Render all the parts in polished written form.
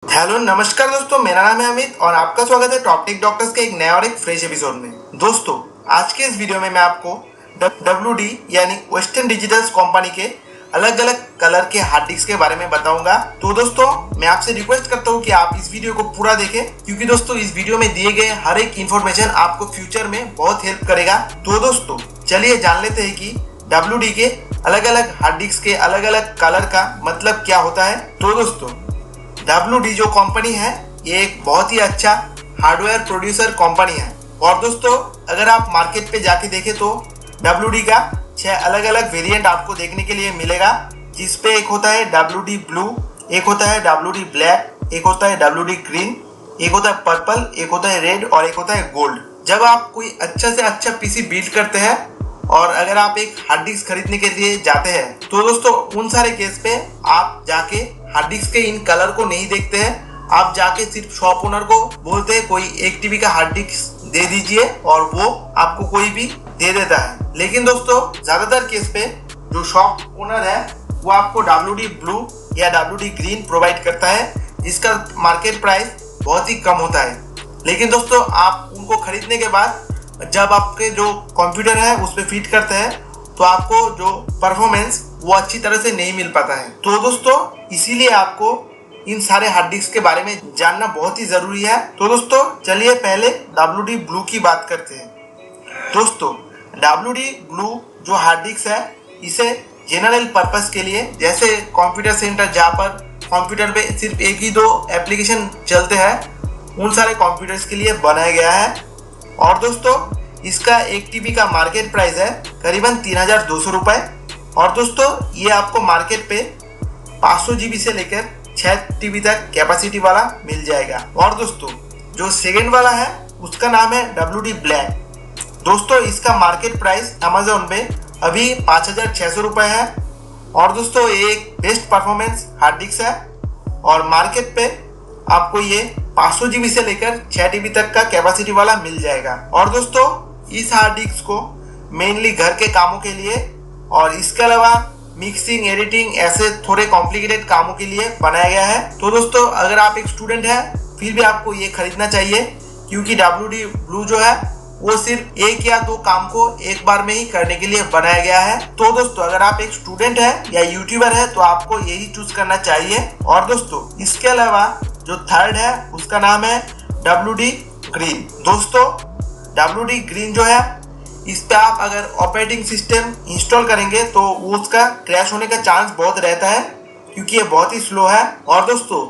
Hello नमस्कार दोस्तों, मेरा नाम है अमित और आपका स्वागत है टॉप टेक डॉक्टर्स के एक नए और एक फ्रेश एपिसोड में। दोस्तों, आज के इस वीडियो में मैं आपको WD यानी वेस्टर्न डिजिटल्स कंपनी के अलग अलग कलर के हार्ड डिस्क के बारे में बताऊंगा। तो दोस्तों, मैं आपसे रिक्वेस्ट करता हूं कि आप इस वीडियो को पूरा देखें, क्योंकि दोस्तों इस वीडियो में दिए गए हर एक इन्फॉर्मेशन आपको फ्यूचर में बहुत हेल्प करेगा। तो दोस्तों चलिए जान लेते हैं कि WD के अलग अलग हार्ड डिस्क के अलग अलग कलर का मतलब क्या होता है। तो दोस्तों, WD जो कंपनी है ये एक बहुत ही अच्छा हार्डवेयर प्रोड्यूसर कंपनी है। और दोस्तों, अगर आप मार्केट पे जाके देखें तो WD का 6 अलग अलग वेरिएंट आपको देखने के लिए मिलेगा, जिसपे एक होता है WD ब्लू, एक होता है WD ब्लैक, एक होता है WD ग्रीन, एक होता है पर्पल, एक होता है रेड और एक होता है गोल्ड। जब आप कोई अच्छा से अच्छा पीसी बिल्ड करते हैं और अगर आप एक हार्ड डिस्क खरीदने के लिए जाते हैं तो दोस्तों उन सारे केस पे आप जाके हार्ड डिस्क के इन कलर को नहीं देखते हैं। आप जाके सिर्फ शॉप ओनर को बोलते हैं कोई 1 TB का हार्ड डिस्क दे दीजिए और वो आपको कोई भी दे देता है। लेकिन दोस्तों ज्यादातर केस पे जो शॉप ओनर है वो आपको WD ब्लू या WD ग्रीन प्रोवाइड करता है, जिसका मार्केट प्राइस बहुत ही कम होता है। लेकिन दोस्तों आप उनको खरीदने के बाद जब आपके जो कंप्यूटर है उस पर फिट करते हैं तो आपको जो परफॉर्मेंस वो अच्छी तरह से नहीं मिल पाता है। तो दोस्तों इसीलिए आपको इन सारे हार्ड डिस्क के बारे में जानना बहुत ही जरूरी है। तो दोस्तों चलिए पहले WD ब्लू की बात करते हैं। दोस्तों WD ब्लू जो हार्ड डिस्क है इसे जनरल पर्पस के लिए, जैसे कंप्यूटर सेंटर जहाँ पर कंप्यूटर पे सिर्फ एक ही दो एप्लीकेशन चलते हैं, उन सारे कंप्यूटर्स के लिए बनाया गया है। और दोस्तों इसका 1 TB का मार्केट प्राइस है करीबन 3200 रुपये। और दोस्तों ये आपको मार्केट पे 500 GB से लेकर 6 TB तक कैपेसिटी वाला मिल जाएगा। और दोस्तों जो सेकेंड वाला है उसका नाम है WD ब्लैक। दोस्तों इसका मार्केट प्राइस अमेजोन पे अभी 5600 रुपये है। और दोस्तों ये एक बेस्ट परफॉर्मेंस हार्ड डिस्क है और मार्केट पे आपको ये 500 GB से लेकर 6 TB तक का कैपेसिटी वाला मिल जाएगा। और दोस्तों इस हार्ड डिस्क को मेनली घर के कामों के लिए और इसके अलावा मिक्सिंग एडिटिंग ऐसे थोड़े कॉम्प्लिकेटेड कामों के लिए बनाया गया है। तो दोस्तों अगर आप एक स्टूडेंट हैं फिर भी आपको ये खरीदना चाहिए, क्योंकि WD ब्लू जो है वो सिर्फ 1 या 2 काम को एक बार में ही करने के लिए बनाया गया है। तो दोस्तों अगर आप एक स्टूडेंट है या यूट्यूबर है तो आपको यही चूज करना चाहिए। और दोस्तों इसके अलावा जो थर्ड है उसका नाम है WD ग्रीन। दोस्तों WD ग्रीन जो है इस पे आप अगर ऑपरेटिंग सिस्टम इंस्टॉल करेंगे तो उसका क्रैश होने का चांस बहुत रहता है, क्योंकि ये बहुत ही स्लो है। और दोस्तों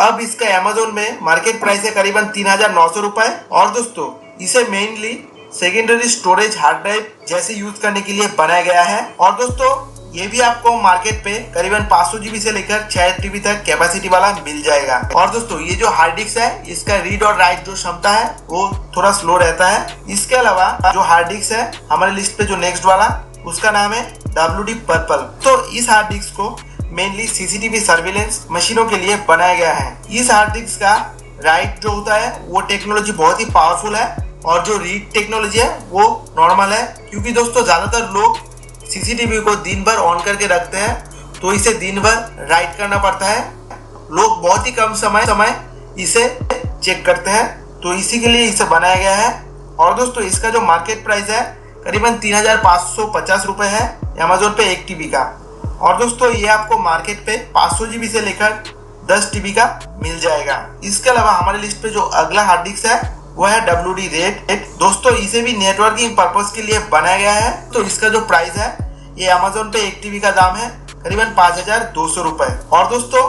अब इसका अमेजोन में मार्केट प्राइस है करीबन 3900 रुपये। और दोस्तों इसे mainly secondary storage hard drive जैसे यूज करने के लिए बनाया गया है। और दोस्तों ये भी आपको मार्केट पे करीबन 500 GB से लेकर 6 TB तक कैपेसिटी वाला मिल जाएगा। और दोस्तों ये जो हार्ड डिस्क है इसका रीड और राइट जो क्षमता है वो थोड़ा स्लो रहता है। इसके अलावा जो हार्ड डिस्क है हमारे लिस्ट पे जो नेक्स्ट वाला उसका नाम है WD पर्पल। तो इस हार्ड डिस्क को मेनली CCTV सर्विलेंस मशीनों के लिए बनाया गया है। इस हार्ड डिस्क का राइट जो होता है वो टेक्नोलॉजी बहुत ही पावरफुल है और जो रीड टेक्नोलॉजी है वो नॉर्मल है, क्योंकि दोस्तों ज्यादातर लोग CCTV को दिन भर ऑन करके रखते हैं तो इसे दिन भर राइट करना पड़ता है। लोग बहुत ही कम समय इसे चेक करते हैं, तो इसी के लिए इसे बनाया गया है। और दोस्तों इसका जो मार्केट प्राइस है करीबन 3550 रुपये है अमेजोन पे 1 TB का। और दोस्तों ये आपको मार्केट पे 500 GB से लेकर 10 TB का मिल जाएगा। इसके अलावा हमारे लिस्ट पे जो अगला हार्ड डिस्क है वो है WD रेड। दोस्तों इसे भी नेटवर्किंग पर्पस के लिए बनाया गया है। तो इसका जो प्राइस है ये अमेजोन पे 1 TB का दाम है करीबन 5200 रुपये। और दोस्तों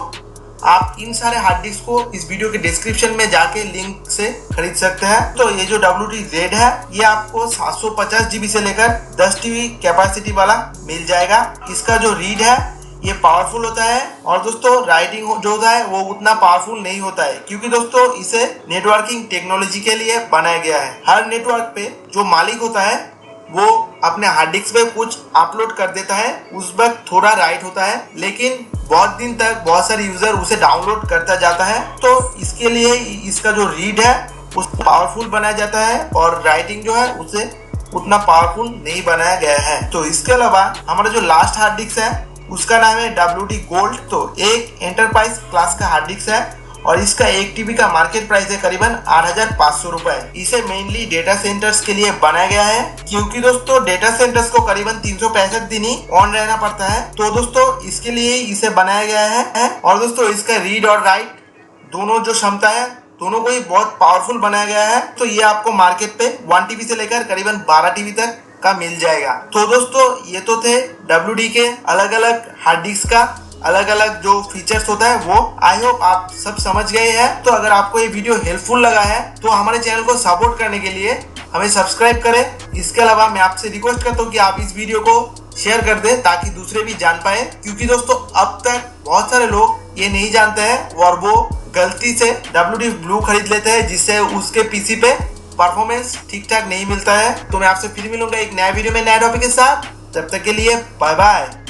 आप इन सारे हार्ड डिस्क को इस वीडियो के डिस्क्रिप्शन में जाके लिंक से खरीद सकते हैं। तो ये जो WD रेड है ये आपको 750 GB से लेकर 10 TB कैपेसिटी वाला मिल जाएगा। इसका जो रीड है ये पावरफुल होता है और दोस्तों राइटिंग जो होता है वो उतना पावरफुल नहीं होता है, क्योंकि दोस्तों इसे नेटवर्किंग टेक्नोलॉजी के लिए बनाया गया है। हर नेटवर्क पे जो मालिक होता है वो अपने हार्ड डिस्क पे कुछ अपलोड कर देता है, उस वक्त थोड़ा राइट होता है, लेकिन बहुत दिन तक बहुत सारे यूजर उसे डाउनलोड करता जाता है। तो इसके लिए इसका जो रीड है उसको पावरफुल बनाया जाता है और राइटिंग जो है उसे उतना पावरफुल नहीं बनाया गया है। तो इसके अलावा हमारा जो लास्ट हार्ड डिस्क है उसका नाम है WD गोल्ड। तो एक एंटरप्राइज क्लास का हार्ड डिस्क है और इसका 1 टीबी का मार्केट प्राइस है करीबन 8,500 रुपए। इसे मेनली डेटा सेंटर्स के लिए बनाया गया है, क्योंकि दोस्तों डेटा सेंटर्स को करीबन 365 दिन ही ऑन रहना पड़ता है, तो दोस्तों इसके लिए इसे बनाया गया है। और दोस्तों इसका रीड और राइट दोनों जो क्षमता है दोनों को ही बहुत पावरफुल बनाया गया है। तो ये आपको मार्केट पे 1 टीबी से लेकर करीबन 12 टीबी तक का मिल जाएगा। तो दोस्तों ये तो थे WD के अलग अलग हार्ड डिस्क का अलग अलग जो फीचर्स होता है वो। आई होप आप सब समझ गए हैं। तो अगर आपको ये वीडियो हेल्पफुल लगा है तो हमारे चैनल को सपोर्ट करने के लिए हमें सब्सक्राइब करें। इसके अलावा मैं आपसे रिक्वेस्ट करता हूँ कि आप इस वीडियो को शेयर कर दें ताकि दूसरे भी जान पाए, क्योंकि दोस्तों अब तक बहुत सारे लोग ये नहीं जानते हैं और वो गलती से WD ब्लू खरीद लेते हैं, जिससे उसके पीसी पे परफॉर्मेंस ठीक ठाक नहीं मिलता है। तो मैं आपसे फिर मिलूंगा एक नया वीडियो में नया टॉपिक के साथ। तब तक के लिए बाय बाय।